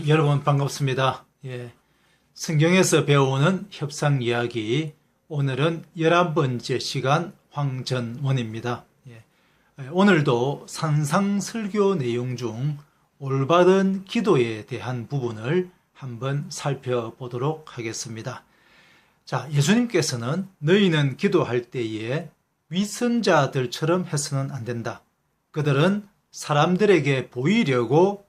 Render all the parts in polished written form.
여러분 반갑습니다. 성경에서 배우는 협상 이야기, 오늘은 11번째 시간 황전원입니다. 오늘도 산상설교 내용 중 올바른 기도에 대한 부분을 한번 살펴보도록 하겠습니다. 자, 예수님께서는 너희는 기도할 때에 위선자들처럼 해서는 안 된다. 그들은 사람들에게 보이려고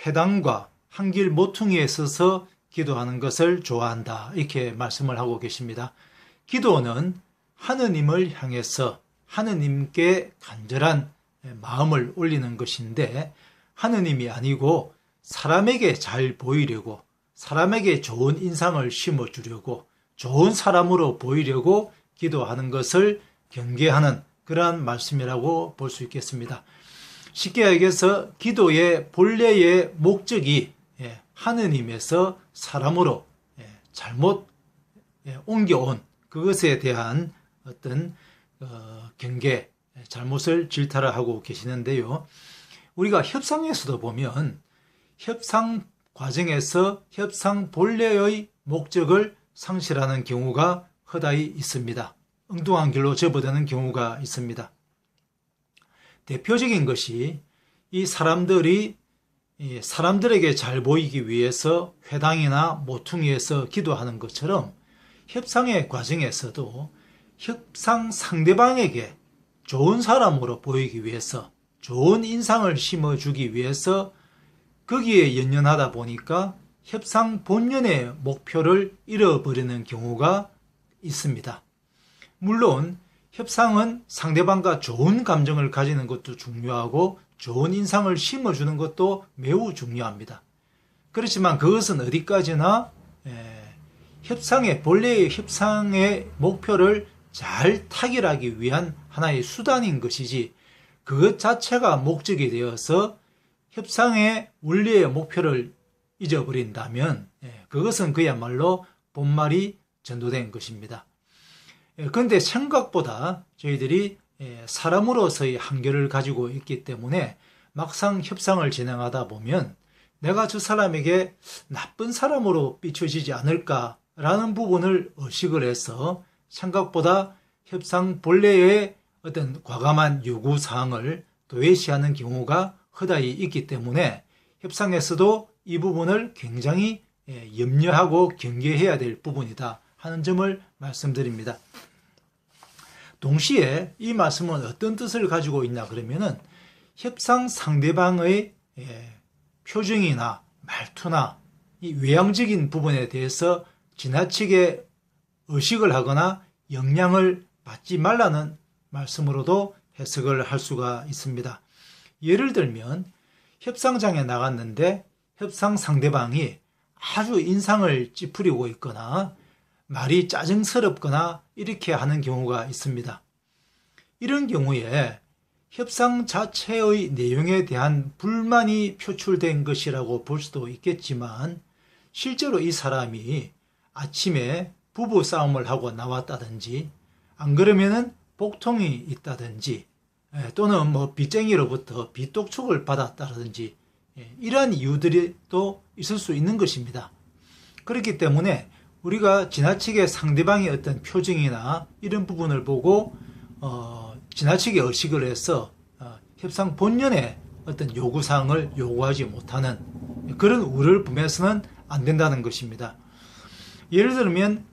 회당과 한길 모퉁이에 서서 기도하는 것을 좋아한다. 이렇게 말씀을 하고 계십니다. 기도는 하느님을 향해서 하느님께 간절한 마음을 올리는 것인데, 하느님이 아니고 사람에게 잘 보이려고, 사람에게 좋은 인상을 심어주려고, 좋은 사람으로 보이려고 기도하는 것을 경계하는 그러한 말씀이라고 볼 수 있겠습니다. 쉽게 얘기해서 기도의 본래의 목적이 하느님에서 사람으로 잘못 옮겨온 그것에 대한 어떤 경계, 잘못을 질타하고 계시는데요. 우리가 협상에서도 보면 협상 과정에서 협상 본래의 목적을 상실하는 경우가 허다히 있습니다. 엉뚱한 길로 접어드는 경우가 있습니다. 대표적인 것이 이 사람들이 사람들에게 잘 보이기 위해서 회당이나 모퉁이에서 기도하는 것처럼 협상의 과정에서도 협상 상대방에게 좋은 사람으로 보이기 위해서, 좋은 인상을 심어주기 위해서 거기에 연연하다 보니까 협상 본연의 목표를 잃어버리는 경우가 있습니다. 물론 협상은 상대방과 좋은 감정을 가지는 것도 중요하고 좋은 인상을 심어주는 것도 매우 중요합니다. 그렇지만 그것은 어디까지나 협상의 본래의 협상의 목표를 잘 타결하기 위한 하나의 수단인 것이지, 그것 자체가 목적이 되어서 협상의 원래의 목표를 잊어버린다면 그것은 그야말로 본말이 전도된 것입니다. 그런데 생각보다 저희들이 사람으로서의 한계를 가지고 있기 때문에 막상 협상을 진행하다 보면 내가 저 사람에게 나쁜 사람으로 비춰지지 않을까라는 부분을 의식을 해서 생각보다 협상 본래의 어떤 과감한 요구사항을 도외시하는 경우가 허다히 있기 때문에 협상에서도 이 부분을 굉장히 염려하고 경계해야 될 부분이다 하는 점을 말씀드립니다. 동시에 이 말씀은 어떤 뜻을 가지고 있냐 그러면은 협상 상대방의 표정이나 말투나 이 외향적인 부분에 대해서 지나치게 의식을 하거나 영향을 받지 말라는 말씀으로도 해석을 할 수가 있습니다. 예를 들면 협상장에 나갔는데 협상 상대방이 아주 인상을 찌푸리고 있거나 말이 짜증스럽거나 이렇게 하는 경우가 있습니다. 이런 경우에 협상 자체의 내용에 대한 불만이 표출된 것이라고 볼 수도 있겠지만, 실제로 이 사람이 아침에 부부 싸움을 하고 나왔다든지, 안 그러면은 복통이 있다든지, 또는 빚쟁이로부터 빚독촉을 받았다든지, 이러한 이유들이 또 있을 수 있는 것입니다. 그렇기 때문에 우리가 지나치게 상대방의 어떤 표정이나 이런 부분을 보고 지나치게 의식을 해서 협상 본연의 어떤 요구사항을 요구하지 못하는 그런 우려를 보면서는 안 된다는 것입니다. 예를 들면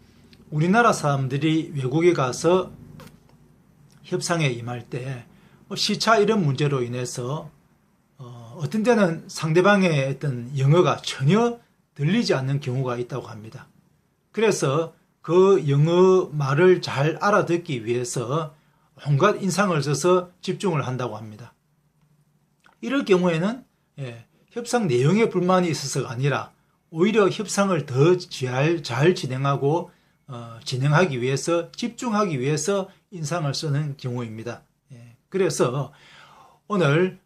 우리나라 사람들이 외국에 가서 협상에 임할 때 시차 이런 문제로 인해서 어떤 때는 상대방의 어떤 영어가 전혀 들리지 않는 경우가 있다고 합니다. 그래서 그 영어 말을 잘 알아듣기 위해서 온갖 인상을 써서 집중을 한다고 합니다. 이럴 경우에는 협상 내용에 불만이 있어서가 아니라 오히려 협상을 더 잘 진행하고 진행하기 위해서, 집중하기 위해서 인상을 쓰는 경우입니다. 그래서 오늘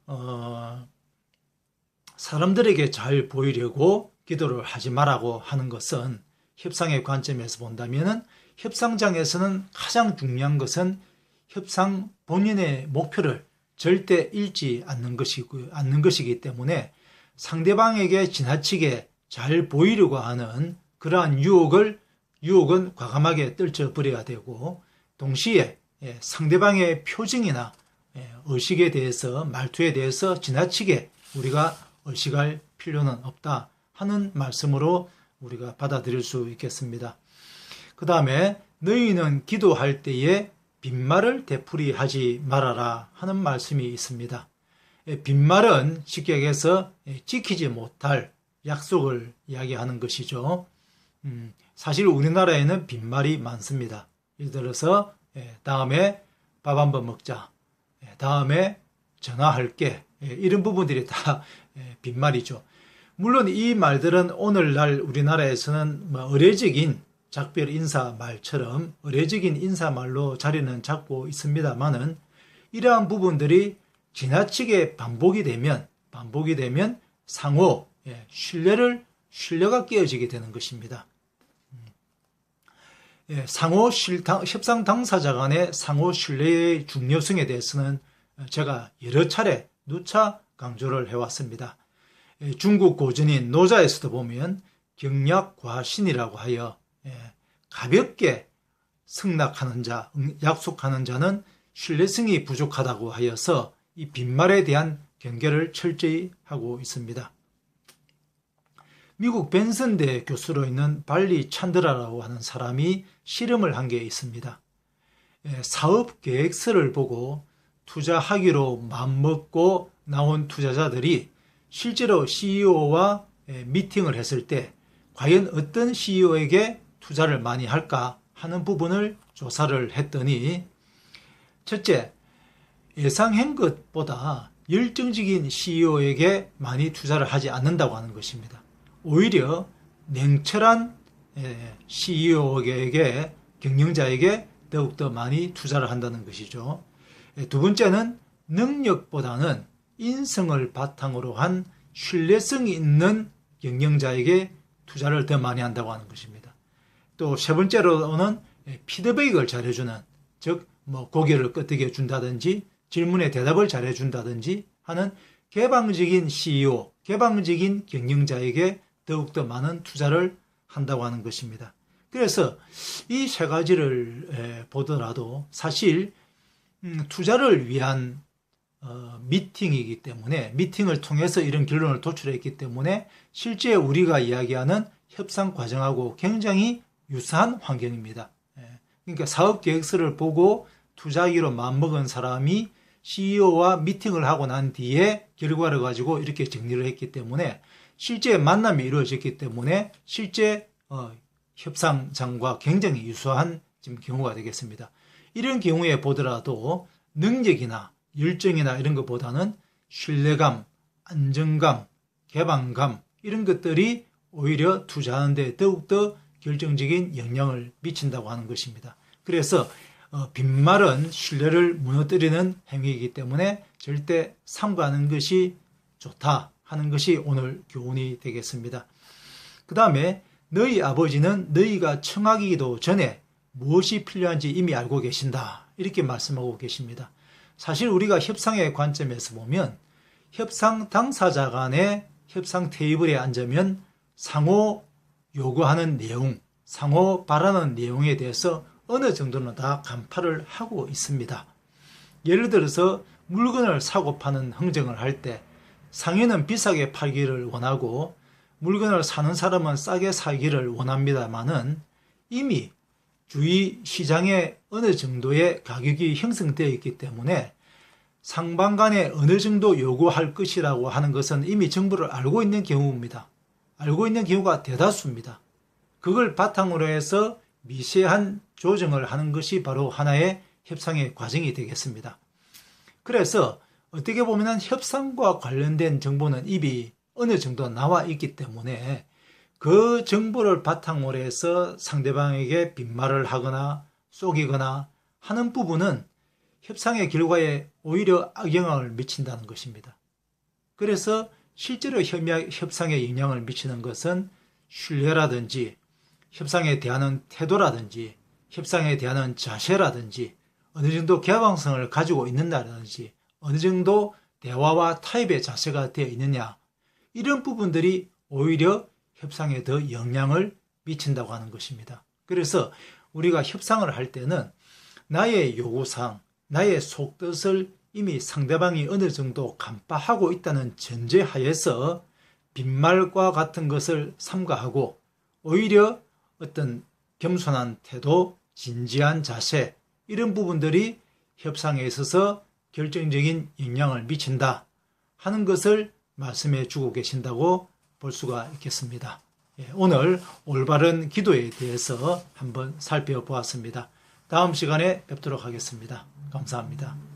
사람들에게 잘 보이려고 기도를 하지 말라고 하는 것은, 협상의 관점에서 본다면 협상장에서는 가장 중요한 것은 협상 본인의 목표를 절대 잃지 않는 것이기 때문에 상대방에게 지나치게 잘 보이려고 하는 그러한 유혹은 과감하게 떨쳐버려야 되고, 동시에 상대방의 표정이나 의식에 대해서, 말투에 대해서 지나치게 우리가 의식할 필요는 없다 하는 말씀으로 우리가 받아들일 수 있겠습니다. 그 다음에 너희는 기도할 때에 빈말을 되풀이하지 말아라 하는 말씀이 있습니다. 빈말은 쉽게 얘기해서 지키지 못할 약속을 이야기하는 것이죠. 사실 우리나라에는 빈말이 많습니다. 예를 들어서 다음에 밥 한번 먹자, 다음에 전화할게, 이런 부분들이 다 빈말이죠. 물론 이 말들은 오늘날 우리나라에서는 의례적인 작별 인사 말처럼 의례적인 인사말로 자리는 잡고 있습니다만은, 이러한 부분들이 지나치게 반복이 되면 상호 신뢰가 깨어지게 되는 것입니다. 상호 협상 당사자 간의 상호 신뢰의 중요성에 대해서는 제가 여러 차례 누차 강조를 해왔습니다. 중국 고전인 노자에서도 보면 경약과신이라고 하여 가볍게 승낙하는 자, 약속하는 자는 신뢰성이 부족하다고 하여서 이 빈말에 대한 경계를 철저히 하고 있습니다. 미국 벤슨대 교수로 있는 발리 찬드라라고 하는 사람이 실험을 한 게 있습니다. 사업 계획서를 보고 투자하기로 마음먹고 나온 투자자들이 실제로 CEO와 미팅을 했을 때 과연 어떤 CEO에게 투자를 많이 할까 하는 부분을 조사를 했더니, 첫째, 예상한 것보다 열정적인 CEO에게 많이 투자를 하지 않는다고 하는 것입니다. 오히려 냉철한 CEO에게, 경영자에게 더욱더 많이 투자를 한다는 것이죠. 두 번째는 능력보다는 인성을 바탕으로 한 신뢰성이 있는 경영자에게 투자를 더 많이 한다고 하는 것입니다. 또 세 번째로는 피드백을 잘해주는, 즉 고개를 끄덕여 준다든지 질문에 대답을 잘해준다든지 하는 개방적인 CEO, 개방적인 경영자에게 더욱더 많은 투자를 한다고 하는 것입니다. 그래서 이 세 가지를 보더라도 사실 투자를 위한 미팅이기 때문에, 미팅을 통해서 이런 결론을 도출했기 때문에 실제 우리가 이야기하는 협상 과정하고 굉장히 유사한 환경입니다. 그러니까 사업 계획서를 보고 투자하기로 마음먹은 사람이 CEO와 미팅을 하고 난 뒤에 결과를 가지고 이렇게 정리를 했기 때문에, 실제 만남이 이루어졌기 때문에 실제 협상장과 굉장히 유사한 지금 경우가 되겠습니다. 이런 경우에 보더라도 능력이나 열정이나 이런 것보다는 신뢰감, 안정감, 개방감, 이런 것들이 오히려 투자하는 데 더욱더 결정적인 영향을 미친다고 하는 것입니다. 그래서 빈말은 신뢰를 무너뜨리는 행위이기 때문에 절대 삼가하는 것이 좋다 하는 것이 오늘 교훈이 되겠습니다. 그 다음에 너희 아버지는 너희가 청하기도 전에 무엇이 필요한지 이미 알고 계신다, 이렇게 말씀하고 계십니다. 사실 우리가 협상의 관점에서 보면 협상 당사자 간의 협상 테이블에 앉으면 상호 요구하는 내용, 상호 바라는 내용에 대해서 어느 정도는 다 간파를 하고 있습니다. 예를 들어서 물건을 사고 파는 흥정을 할 때 상인은 비싸게 팔기를 원하고 물건을 사는 사람은 싸게 사기를 원합니다만은 이미 주위 시장에 어느 정도의 가격이 형성되어 있기 때문에 상방 간에 어느 정도 요구할 것이라고 하는 것은 이미 정보를 알고 있는 경우입니다. 알고 있는 경우가 대다수입니다. 그걸 바탕으로 해서 미세한 조정을 하는 것이 바로 하나의 협상의 과정이 되겠습니다. 그래서 어떻게 보면 협상과 관련된 정보는 이미 어느 정도 나와 있기 때문에 그 정보를 바탕으로 해서 상대방에게 빈말을 하거나 속이거나 하는 부분은 협상의 결과에 오히려 악영향을 미친다는 것입니다. 그래서 실제로 협상에 영향을 미치는 것은 신뢰라든지 협상에 대한 태도라든지 협상에 대한 자세라든지 어느 정도 개방성을 가지고 있는다든지 어느 정도 대화와 타협의 자세가 되어 있느냐, 이런 부분들이 오히려 협상에 더 영향을 미친다고 하는 것입니다. 그래서 우리가 협상을 할 때는 나의 요구사항, 나의 속뜻을 이미 상대방이 어느 정도 간파하고 있다는 전제하에서 빈말과 같은 것을 삼가하고 오히려 어떤 겸손한 태도, 진지한 자세 이런 부분들이 협상에 있어서 결정적인 영향을 미친다 하는 것을 말씀해 주고 계신다고 볼 수가 있겠습니다. 오늘 올바른 기도에 대해서 한번 살펴보았습니다. 다음 시간에 뵙도록 하겠습니다. 감사합니다.